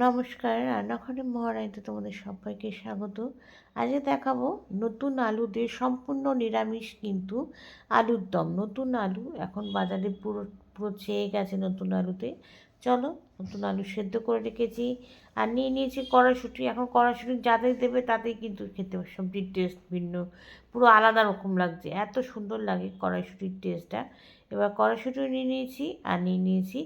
নমস্কার, রান্নাঘরে মহারানীতে তোমাদের সবাইকে স্বাগত। আজকে দেখাবো নতুন আলু দিয়ে সম্পূর্ণ নিরামিষ কিন্তু আলুর দম। নতুন আলু এখন বাজারে পুরো পুরো ছেয়ে গেছে নতুন আলুতে। চলো, নতুন আলু সেদ্ধ করে রেখেছি আর নিয়ে নিয়েছি কড়াইশুঁটি। এখন কড়াইশুঁটি যাদের দেবে তাতেই কিন্তু খেতে সবজির টেস্ট ভিন্ন, পুরো আলাদা রকম লাগছে, এত সুন্দর লাগে কড়াইশুঁটির টেস্টটা। এবার কড়াইশুঁটি নিয়ে নিয়েছি আর নিয়ে নিয়েছি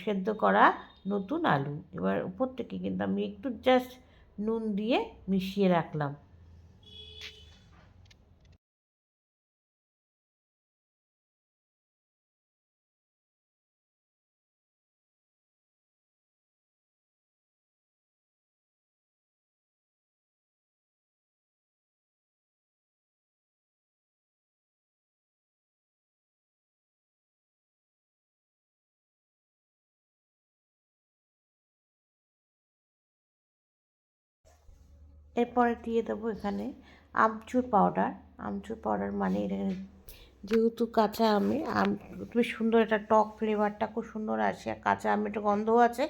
সেদ্ধ করা নতুন আলু। এবার উপর থেকে কিন্তু আমি একটু জাস্ট নুন দিয়ে মিশিয়ে রাখলাম। এরপরে দিয়ে দেবো এখানে আমচুর পাউডার। আমচুর পাউডার মানে এখানে যেহেতু কাঁচা আমে বেশ সুন্দর একটা টক ফ্লেভারটা খুব সুন্দর আসে, আর কাঁচা আমের একটা গন্ধও আছে,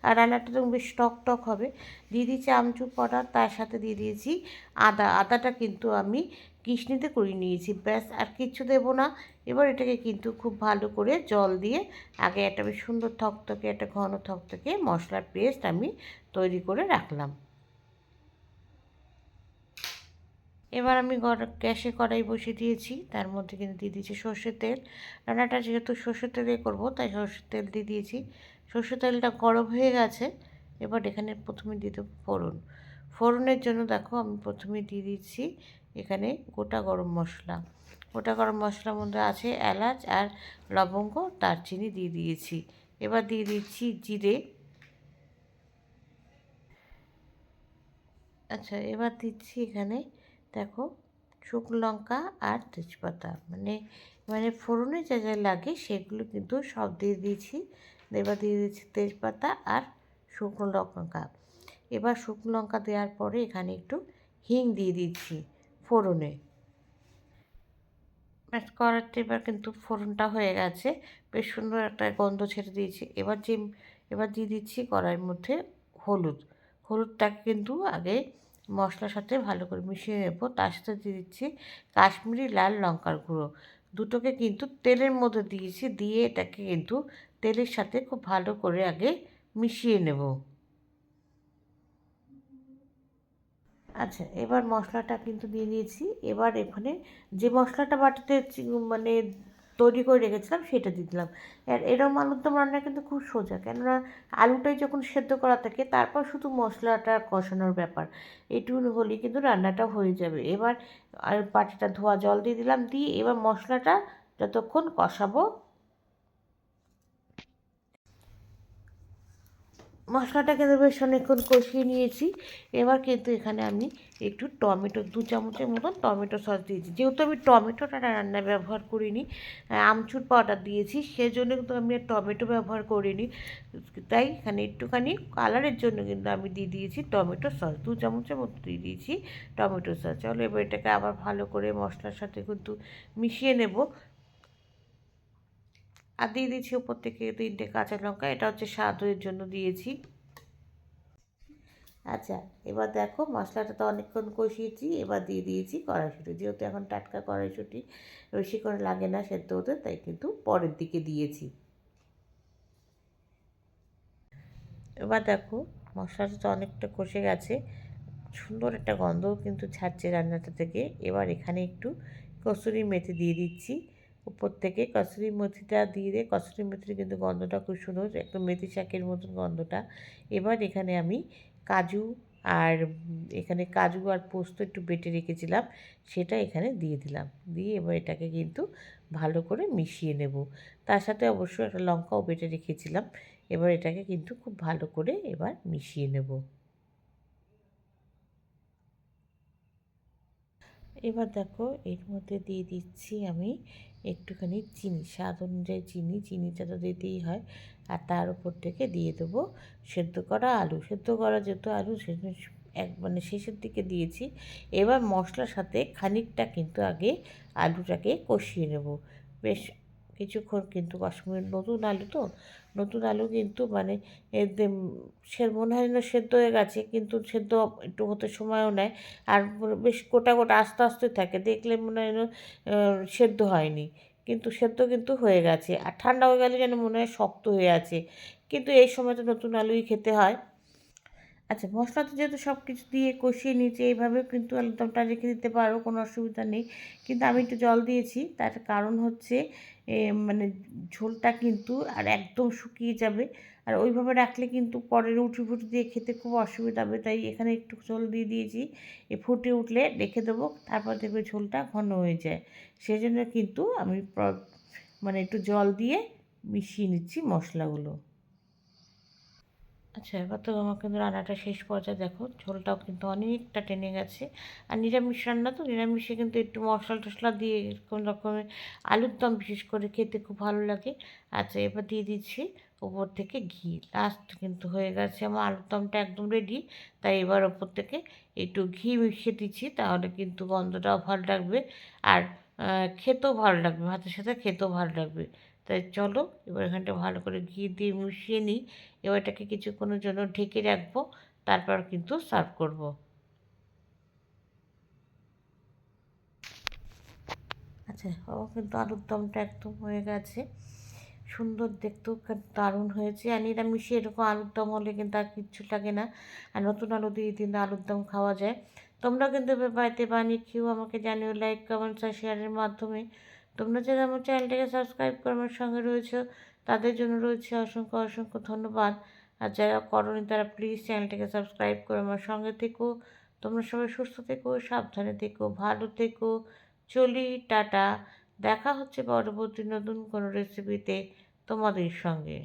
আর রান্নাটা তো বেশ টক টক হবে। দিয়ে দিয়েছি আমচুর পাউডার, তার সাথে দিয়ে দিয়েছি আদাটা কিন্তু আমি কিশনিতে করে নিয়েছি, ব্যাস আর কিচ্ছু দেবো না। এবার এটাকে কিন্তু খুব ভালো করে জল দিয়ে আগে একটা বেশ সুন্দর থকথকে একটা ঘন থকথকে মশলার পেস্ট আমি তৈরি করে রাখলাম। এবার আমি গ্যাসে কড়াই বসিয়ে দিয়েছি, তার মধ্যে কিন্তু দিয়ে দিয়েছি সর্ষের তেল। রান্নাটা যেহেতু সর্ষের তেলে করবো তাই সর্ষের তেল দিয়ে দিয়েছি। সর্ষের তেলটা গরম হয়ে গেছে। এবার এখানে প্রথমে দিয়ে দেবো ফোড়ন। ফোড়নের জন্য দেখো আমি প্রথমে দিয়ে দিচ্ছি এখানে গোটা গরম মশলা। গোটা গরম মশলার মধ্যে আছে এলাচ আর লবঙ্গ, দারচিনি দিয়ে দিয়েছি। এবার দিয়ে দিচ্ছি জিরে। আচ্ছা, এবার দিচ্ছি এখানে দেখো শুকনো লঙ্কা আর তেজপাতা, মানে মানে ফোড়নে যা যা লাগে সেগুলো কিন্তু সব দিয়ে দিয়েছি। এবার দিয়ে দিচ্ছি তেজপাতা আর শুকনো লঙ্কা। এবার শুকনো লঙ্কা দেওয়ার পরে এখানে একটু হিং দিয়ে দিচ্ছি ফোড়নে। ব্যাস কড়াইতে এবার কিন্তু ফোড়নটা হয়ে গেছে, বেশ সুন্দর একটা গন্ধ ছেড়ে দিয়েছি। এবার দিয়ে দিচ্ছি কড়াইয়ের মধ্যে হলুদ। হলুদটাকে কিন্তু আগে মশলার সাথে ভালো করে মিশিয়ে নেব। তার সাথে দিয়ে দিচ্ছি কাশ্মীরি লাল লঙ্কার গুঁড়ো। দুটোকে কিন্তু তেলের মধ্যে দিয়েছি, দিয়ে এটাকে কিন্তু তেলের সাথে খুব ভালো করে আগে মিশিয়ে নেব। আচ্ছা, এবার মশলাটা কিন্তু দিয়ে দিয়েছি। এবার এখানে যে মশলাটা বাটিতে মানে তৈরি করে রেখেছিলাম সেটা দিয়ে দিলাম। আর এরম আলুর দম রান্না কিন্তু খুব সোজা, কেননা আলুটাই যখন সেদ্ধ করা থাকে তারপর শুধু মশলাটা কষানোর ব্যাপার, এইটুকু হলেই কিন্তু রান্নাটা হয়ে যাবে। এবার আর বাটিটা ধোয়া জল দিয়ে দিলাম, দিয়ে এবার মশলাটা যতক্ষণ কষাবো, মশলাটা কিন্তু বেশ অনেকক্ষণ কষিয়ে নিয়েছি। এবার কিন্তু এখানে আমি একটু টমেটো 2 চামচের মতন টমেটো সস দিয়েছি। যেহেতু আমি টমেটোটা রান্নায় ব্যবহার করিনি, আমচুর পাউডার দিয়েছি, সেজন্য কিন্তু আমি আর টমেটো ব্যবহার করিনি। তাই এখানে একটুখানি কালারের জন্য কিন্তু আমি দিয়ে দিয়েছি টমেটো সস, 2 চামচের মতো দিয়ে দিয়েছি টমেটো সস। চলো এবার এটাকে আবার ভালো করে মশলার সাথে কিন্তু মিশিয়ে নেব। আর দিয়ে দিচ্ছি ওপর থেকে 3টে কাঁচা লঙ্কা, এটা হচ্ছে স্বাদের জন্য দিয়েছি। আচ্ছা, এবার দেখো মশলাটা তো অনেকক্ষণ কষিয়েছি, এবার দিয়ে দিয়েছি কড়াইশুঁটি। যেহেতু এখন টাটকা কড়াইশুঁটি বেশিক্ষণ লাগে না সেদ্ধ হতে, তাই কিন্তু পরের দিকে দিয়েছি। এবার দেখো মশলাটা তো অনেকটা কষে গেছে, সুন্দর একটা গন্ধও কিন্তু ছাড়ছে রান্নাটা থেকে। এবার এখানে একটু কসুরি মেথি দিয়ে দিচ্ছি উপর থেকে। কসুরি মেথিটা দিয়ে কসুরি মেথির কিন্তু গন্ধটা খুব সুন্দর, একদম মেথি শাকের মতন গন্ধটা। এবার এখানে আমি কাজু আর কাজু আর পোস্ত একটু বেটে রেখেছিলাম, সেটা এখানে দিয়ে দিলাম। দিয়ে এবার এটাকে কিন্তু ভালো করে মিশিয়ে নেব। তার সাথে অবশ্যই একটা লঙ্কাও বেটে রেখেছিলাম। এবার এটাকে কিন্তু খুব ভালো করে এবার মিশিয়ে নেব। এবার দেখো এর মধ্যে দিয়ে দিচ্ছি আমি একটুখানি চিনি, স্বাদ অনুযায়ী চিনি, চিনিটা তো দিতেই হয়। আর তার উপর থেকে দিয়ে দেবো সেদ্ধ করা আলু। সেদ্ধ করা যেহেতু আলু মানে শেষের দিকে দিয়েছি। এবার মশলার সাথে খানিকটা কিন্তু আগে আলুটাকে কষিয়ে নেব, বেশ কিছুক্ষণ কিন্তু 10 মিনিট, নতুন আলু তো, নতুন আলু কিন্তু মানে একদম সে মনে হয় না সেদ্ধ হয়ে গেছে, কিন্তু সেদ্ধ একটু হতে সময়ও নেয়। আর বেশ গোটা গোটা আস্তে আস্তে থাকে, দেখলে মনে হয় যেন সেদ্ধ হয়নি, কিন্তু সেদ্ধ কিন্তু হয়ে গেছে। আর ঠান্ডা হয়ে গেলে যেন মনে হয় শক্ত হয়ে আছে, কিন্তু এই সময় তো নতুন আলুই খেতে হয়। আচ্ছা, মশলা তো যেহেতু সব কিছু দিয়ে কষিয়ে নিয়েছি, এইভাবেও কিন্তু আলুরদমটা রেখে দিতে পারো, কোনো অসুবিধা নেই। কিন্তু আমি একটু জল দিয়েছি, তার কারণ হচ্ছে মানে ঝোলটা কিন্তু আর একদম শুকিয়ে যাবে, আর ওইভাবে রাখলে কিন্তু পরে রুটি ফুটি দিয়ে খেতে খুব অসুবিধা হবে, তাই এখানে একটু ঝোল দিয়ে দিয়েছি। ফুটে উঠলে রেখে দেবো, তারপর দেখবে ঝোলটা ঘন হয়ে যায়। সেই জন্য কিন্তু আমি মানে একটু জল দিয়ে মিশিয়ে নিচ্ছি মশলাগুলো। আচ্ছা, এবার তো আমার কিন্তু রান্নাটা শেষ পর্যায়ে, দেখো ঝোলটাও কিন্তু অনেকটা টেনে গেছে। আর নিরামিষ রান্না তো, নিরামিষে কিন্তু একটু মশলা টশলা দিয়ে এরকম রকমের আলুর দম বিশেষ করে খেতে খুব ভালো লাগে। আচ্ছা, এবার দিয়ে দিচ্ছি ওপর থেকে ঘি। লাস্ট কিন্তু হয়ে গেছে আমার আলুর দমটা একদম রেডি। তাই এবার ওপর থেকে একটু ঘি মিশিয়ে দিচ্ছি, তাহলে কিন্তু গন্ধটাও ভালো লাগবে, আর খেতেও ভালো লাগবে, ভাতের সাথে খেতেও ভালো লাগবে। তাই চলো এবার এখানটা ভালো করে ঘি দিয়ে মিশিয়ে নিই। এবার এটাকে কিছুক্ষণের জন্য ঢেকে রাখবো, তারপর কিন্তু সার্ভ করব। আচ্ছা, ও কিন্তু আলুর দমটা একদম হয়ে গেছে, সুন্দর দেখতেও দারুণ হয়েছে। আর নিরামিষে এরকম আলুর দম হলে কিন্তু আর কিচ্ছু লাগে না, আর নতুন আলু দিয়ে কিন্তু আলুর দম খাওয়া যায়। তোমরা কিন্তু এবার বাড়িতে বানিয়ে খেয়েও আমাকে জানিও লাইক কমেন্টস আর শেয়ারের মাধ্যমে। তোমরা যারা আমার চ্যানেলটাকে সাবস্ক্রাইব করে আমার সঙ্গে রয়েছো, তাদের জন্য রয়েছে অসংখ্য অসংখ্য ধন্যবাদ। আর যারা করোনি তারা প্লিজ চ্যানেলটাকে সাবস্ক্রাইব করে আমার সঙ্গে থেকো। তোমরা সবাই সুস্থ থেকো, সাবধানে থেকো, ভালো থেকো। চলি, টাটা। দেখা হচ্ছে পরবর্তী নতুন কোনো রেসিপিতে তোমাদের সঙ্গে।